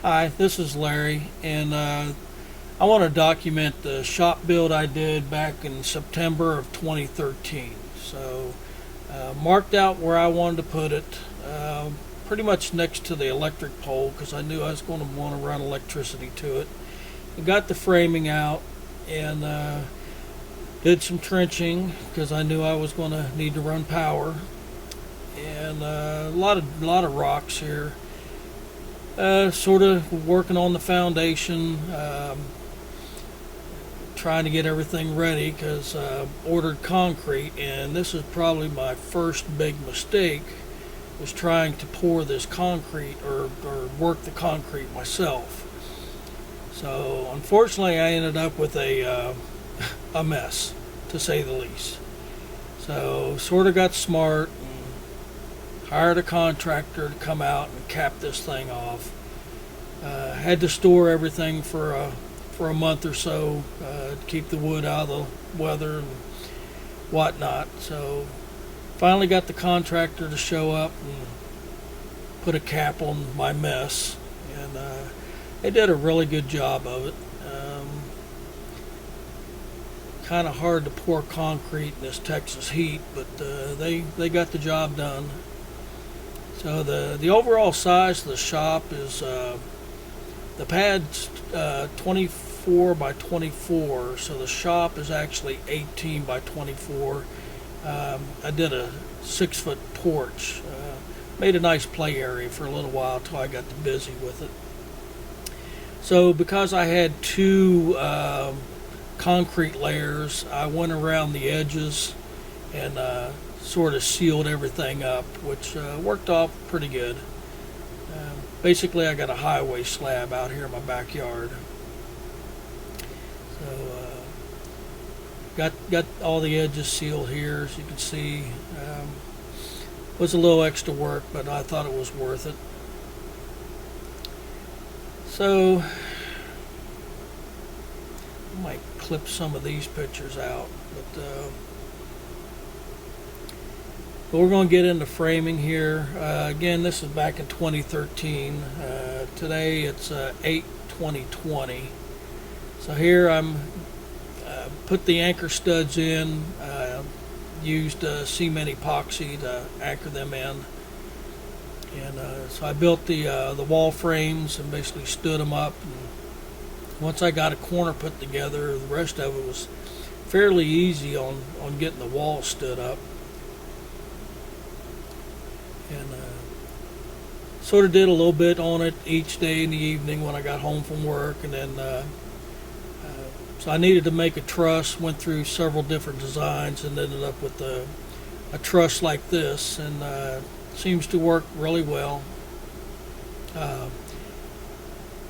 Hi, this is Larry, and I want to document the shop build I did back in September of 2013. So, marked out where I wanted to put it, pretty much next to the electric pole because I knew I was going to want to run electricity to it. I got the framing out and did some trenching because I knew I was going to need to run power, and a lot of rocks here. Sort of working on the foundation, trying to get everything ready because ordered concrete, and this is probably my first big mistake was trying to pour this concrete or work the concrete myself. So unfortunately, I ended up with a mess, to say the least. So sort of got smart, hired a contractor to come out and cap this thing off. Had to store everything for a month or so to keep the wood out of the weather and whatnot. So finally got the contractor to show up and put a cap on my mess, and they did a really good job of it. Kind of hard to pour concrete in this Texas heat, but they got the job done. So the overall size of the shop is the pad's 24 by 24, so the shop is actually 18 by 24. I did a 6-foot porch, made a nice play area for a little while until I got too busy with it. So because I had two concrete layers, I went around the edges and sort of sealed everything up, which worked off pretty good. Basically, I got a highway slab out here in my backyard. So got all the edges sealed here, as you can see. Was a little extra work, but I thought it was worth it. So I might clip some of these pictures out, but we're going to get into framing here. Again, this is back in 2013. Today it's 8/20/20. So here I'm put the anchor studs in. Used cement epoxy to anchor them in, and so I built the wall frames and basically stood them up. And once I got a corner put together, the rest of it was fairly easy on getting the wall stood up. And sort of did a little bit on it each day in the evening when I got home from work, and then so I needed to make a truss. Went through several different designs and ended up with a truss like this, and seems to work really well.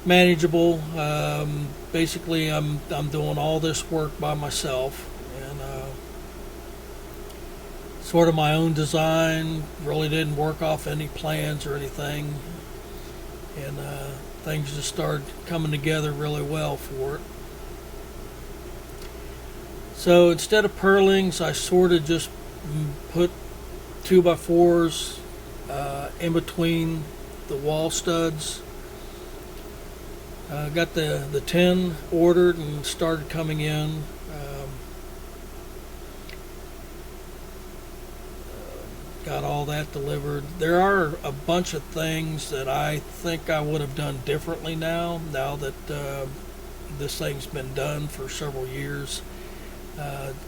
Manageable. Basically, I'm doing all this work by myself, and sort of my own design. Really didn't work off any plans or anything, and things just started coming together really well for it. So instead of purlings, I sort of just put 2x4s in between the wall studs. Got the 10 ordered and started coming in. Got all that delivered. There are a bunch of things that I think I would have done differently now that this thing's been done for several years.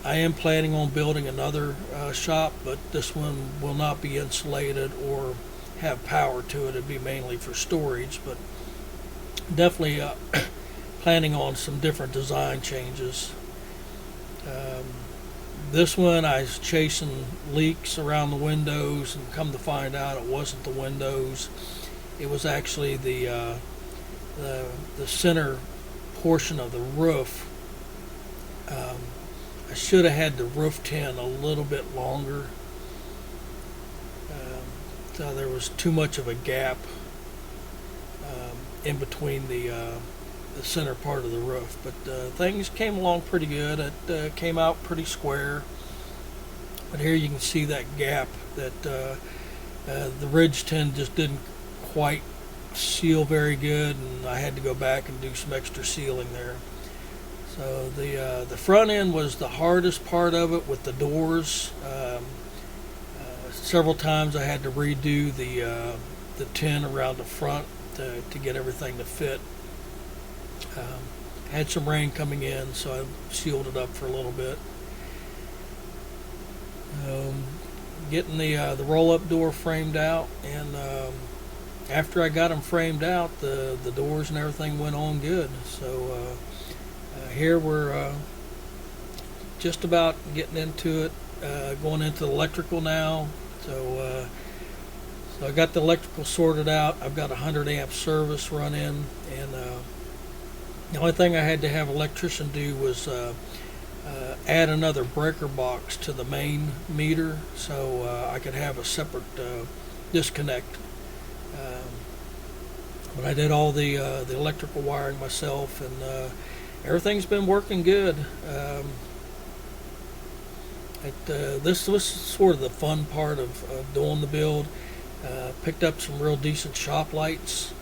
I am planning on building another shop, but this one will not be insulated or have power to it. It'd be mainly for storage, but definitely planning on some different design changes. This one, I was chasing leaks around the windows, and come to find out it wasn't the windows. It was actually the center portion of the roof. I should have had the roof tin a little bit longer. So there was too much of a gap in between the center part of the roof, but things came along pretty good. It came out pretty square, but here you can see that gap that the ridge tin just didn't quite seal very good, and I had to go back and do some extra sealing there. So the front end was the hardest part of it with the doors. Several times I had to redo the tin around the front to get everything to fit. Had some rain coming in, so I sealed it up for a little bit. Getting the roll-up door framed out, and after I got them framed out, the doors and everything went on good. So here we're just about getting into it, going into the electrical now. So I got the electrical sorted out. I've got a 100 amp service run in, and the only thing I had to have an electrician do was add another breaker box to the main meter, so I could have a separate disconnect. But I did all the electrical wiring myself, and everything's been working good. This was sort of the fun part of doing the build. Picked up some real decent shop lights.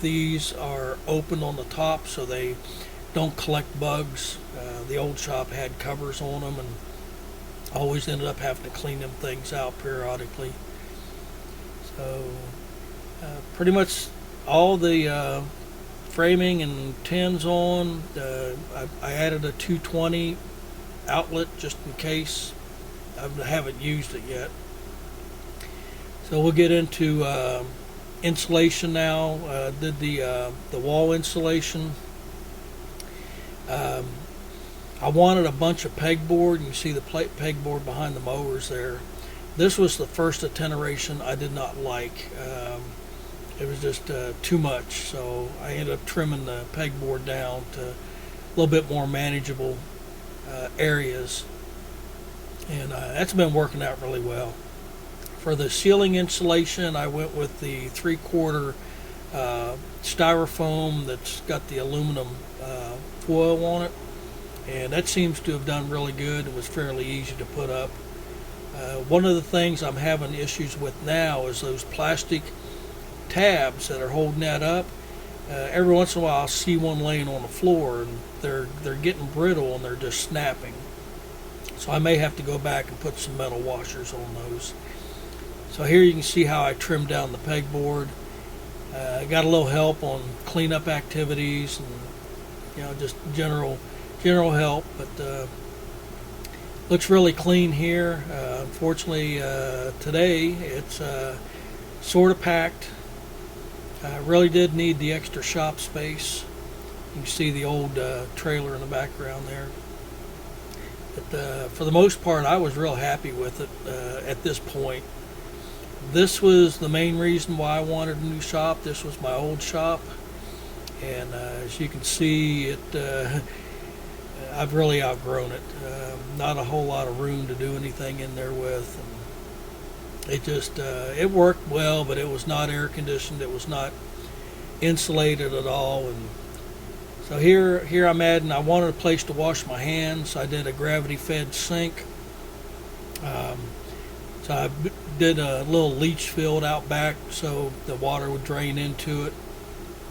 These are open on the top, so they don't collect bugs. The old shop had covers on them, and always ended up having to clean them things out periodically. So pretty much all the framing and tins on. I added a 220 outlet just in case. I haven't used it yet. So we'll get into insulation now. Did the wall insulation. I wanted a bunch of pegboard. You can see the pegboard behind the mowers there. This was the first iteration I did not like. It was just too much, so I ended up trimming the pegboard down to a little bit more manageable areas, and that's been working out really well. For the ceiling insulation, I went with the 3/4 styrofoam that's got the aluminum foil on it, and that seems to have done really good. It was fairly easy to put up. One of the things I'm having issues with now is those plastic tabs that are holding that up. Every once in a while I'll see one laying on the floor, and they're getting brittle and they're just snapping. So I may have to go back and put some metal washers on those. So here you can see how I trimmed down the pegboard. I got a little help on cleanup activities and just general help, but looks really clean here. Unfortunately today it's sort of packed. I really did need the extra shop space. You can see the old trailer in the background there. But for the most part, I was real happy with it at this point. This was the main reason why I wanted a new shop. This was my old shop, and as you can see, I've really outgrown it. Not a whole lot of room to do anything in there with. And it just it worked well, but it was not air conditioned. It was not insulated at all. And so here I'm adding. I wanted a place to wash my hands. So I did a gravity-fed sink. So I did a little leach field out back so the water would drain into it.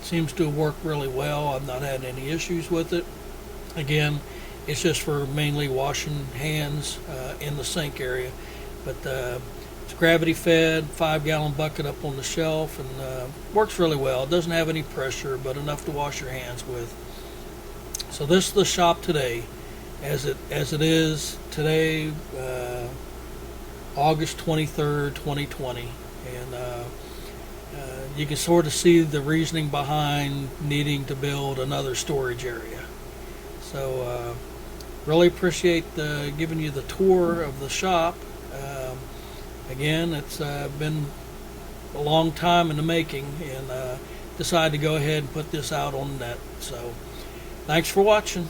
Seems to have worked really well. I've not had any issues with it. Again, it's just for mainly washing hands in the sink area. But it's gravity fed, 5-gallon bucket up on the shelf, and works really well. It doesn't have any pressure, but enough to wash your hands with. So this is the shop today, as it is today, August 23rd, 2020. And you can sort of see the reasoning behind needing to build another storage area. So really appreciate giving you the tour of the shop. Again, it's been a long time in the making, and decided to go ahead and put this out on the net. So thanks for watching.